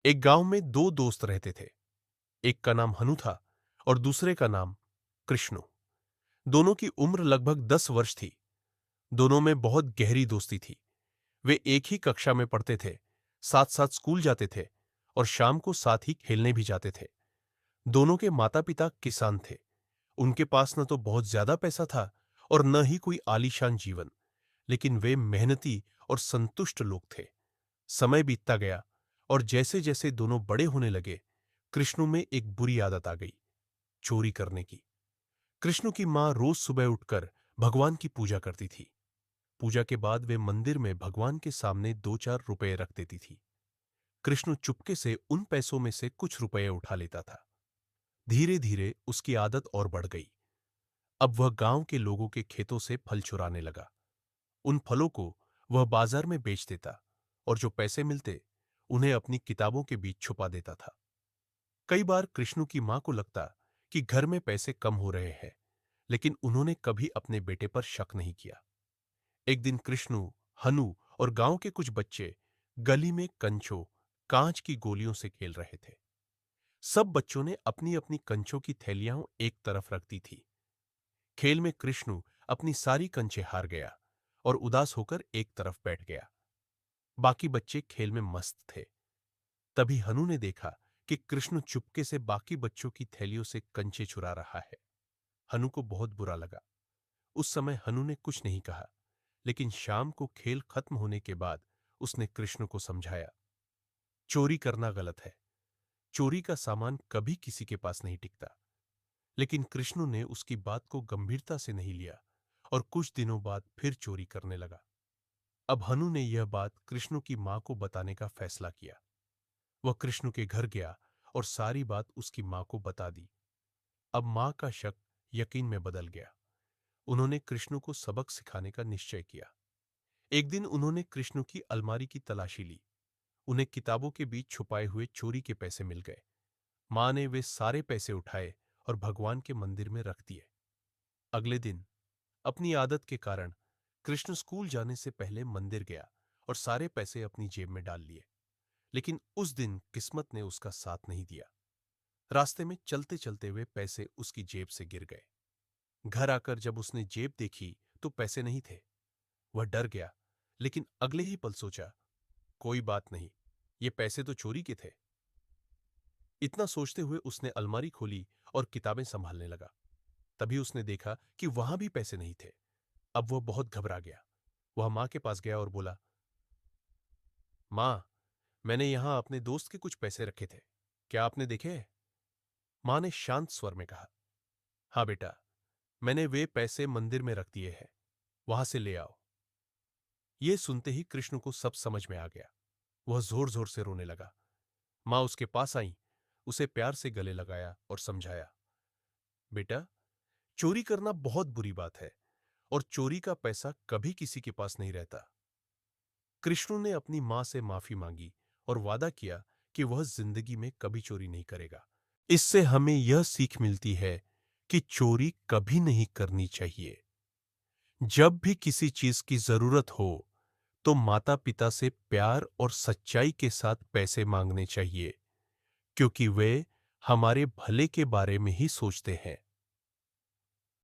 एक गांव में दो दोस्त रहते थे। एक का नाम हनु था और दूसरे का नाम कृष्णु। दोनों की उम्र लगभग 10 वर्ष थी। दोनों में बहुत गहरी दोस्ती थी। वे एक ही कक्षा में पढ़ते थे, साथ साथ स्कूल जाते थे और शाम को साथ ही खेलने भी जाते थे। दोनों के माता पिता किसान थे। उनके पास न तो बहुत ज्यादा पैसा था और न ही कोई आलीशान जीवन, लेकिन वे मेहनती और संतुष्ट लोग थे। समय बीतता गया और जैसे जैसे दोनों बड़े होने लगे, कृष्णु में एक बुरी आदत आ गई, चोरी करने की। कृष्णु की मां रोज सुबह उठकर भगवान की पूजा करती थी। पूजा के बाद वे मंदिर में भगवान के सामने 2-4 रुपए रख देती थी। कृष्णु चुपके से उन पैसों में से कुछ रुपए उठा लेता था। धीरे धीरे उसकी आदत और बढ़ गई। अब वह गांव के लोगों के खेतों से फल चुराने लगा। उन फलों को वह बाजार में बेच देता और जो पैसे मिलते उन्हें अपनी किताबों के बीच छुपा देता था। कई बार कृष्णु की मां को लगता कि घर में पैसे कम हो रहे हैं, लेकिन उन्होंने कभी अपने बेटे पर शक नहीं किया। एक दिन कृष्णु, हनु और गांव के कुछ बच्चे गली में कंचों, कांच की गोलियों से खेल रहे थे। सब बच्चों ने अपनी अपनी कंचों की थैलियां एक तरफ रख दी थी। खेल में कृष्णु अपनी सारी कंचे हार गया और उदास होकर एक तरफ बैठ गया। बाकी बच्चे खेल में मस्त थे। तभी हनु ने देखा कि कृष्ण चुपके से बाकी बच्चों की थैलियों से कंचे चुरा रहा है। हनु को बहुत बुरा लगा। उस समय हनु ने कुछ नहीं कहा, लेकिन शाम को खेल खत्म होने के बाद उसने कृष्ण को समझाया, चोरी करना गलत है। चोरी का सामान कभी किसी के पास नहीं टिकता। लेकिन कृष्ण ने उसकी बात को गंभीरता से नहीं लिया और कुछ दिनों बाद फिर चोरी करने लगा। अब हनु ने यह बात कृष्ण की मां को बताने का फैसला किया। वह कृष्ण के घर गया और सारी बात उसकी मां को बता दी। अब मां का शक यकीन में बदल गया। उन्होंने कृष्ण को सबक सिखाने का निश्चय किया। एक दिन उन्होंने कृष्ण की अलमारी की तलाशी ली। उन्हें किताबों के बीच छुपाए हुए चोरी के पैसे मिल गए। मां ने वे सारे पैसे उठाए और भगवान के मंदिर में रख दिए। अगले दिन अपनी आदत के कारण कृष्ण स्कूल जाने से पहले मंदिर गया और सारे पैसे अपनी जेब में डाल लिए। लेकिन उस दिन किस्मत ने उसका साथ नहीं दिया। रास्ते में चलते चलते वे पैसे उसकी जेब से गिर गए। घर आकर जब उसने जेब देखी तो पैसे नहीं थे। वह डर गया, लेकिन अगले ही पल सोचा, कोई बात नहीं, ये पैसे तो चोरी के थे। इतना सोचते हुए उसने अलमारी खोली और किताबें संभालने लगा। तभी उसने देखा कि वहां भी पैसे नहीं थे। अब वह बहुत घबरा गया। वह मां के पास गया और बोला, मां, मैंने यहां अपने दोस्त के कुछ पैसे रखे थे, क्या आपने देखे हैं? मां ने शांत स्वर में कहा, हाँ बेटा, मैंने वे पैसे मंदिर में रख दिए हैं, वहां से ले आओ। यह सुनते ही कृष्ण को सब समझ में आ गया। वह जोर जोर से रोने लगा। मां उसके पास आई, उसे प्यार से गले लगाया और समझाया, बेटा, चोरी करना बहुत बुरी बात है और चोरी का पैसा कभी किसी के पास नहीं रहता। कृष्ण ने अपनी मां से माफी मांगी और वादा किया कि वह जिंदगी में कभी चोरी नहीं करेगा। इससे हमें यह सीख मिलती है कि चोरी कभी नहीं करनी चाहिए। जब भी किसी चीज की जरूरत हो तो माता पिता से प्यार और सच्चाई के साथ पैसे मांगने चाहिए, क्योंकि वे हमारे भले के बारे में ही सोचते हैं।